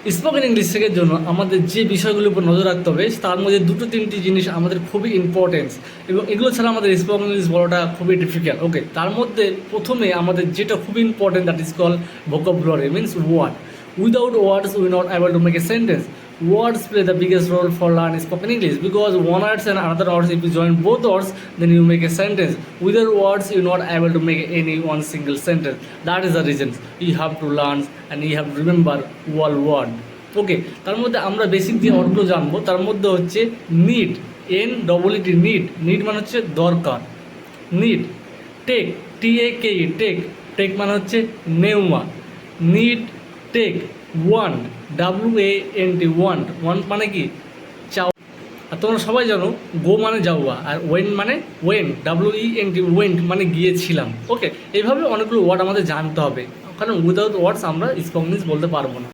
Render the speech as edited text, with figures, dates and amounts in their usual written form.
Spoken English শেখার জন্য আমাদের যে বিষয়গুলোর উপর নজর রাখতে হবে তার মধ্যে দুটো তিনটি জিনিস আমাদের খুবই ইম্পর্টেন্স, এবং এগুলো ছাড়া আমাদের স্পোকেন ইংলিশ বলাটা খুবই ডিফিকাল্ট। ওকে, তার মধ্যে প্রথমে আমাদের যেটা খুবই important, that is call vocabulary, means word. Without words we not able to make a sentence. Words play the biggest role for learning spoken English because one words and another words, if you join both words, then you make a sentence. Without words, you're not able to make any one single sentence. That is the reason you have to learn and you have to remember all word. ওকে, তার মধ্যে আমরা basic যে অর্থগুলো জানবো তার মধ্যে হচ্ছে need, NEED, need. Need মানে হচ্ছে দরকার, need. Take, TAKE, take, take মানে হচ্ছে নেওয়া, need, take. Want, WANT, want, want মানে কি চাও। আর তোমরা সবাই জানো গো মানে যাওয়া, আর ওয়েন মানে WENT, ওয়েন্ট মানে গিয়েছিলাম। ওকে, এইভাবে অনেকগুলো ওয়ার্ড আমাদের জানতে হবে, কারণ উইদাউট ওয়ার্ডস আমরা স্পোকেন ইংলিশ বলতে পারবো না।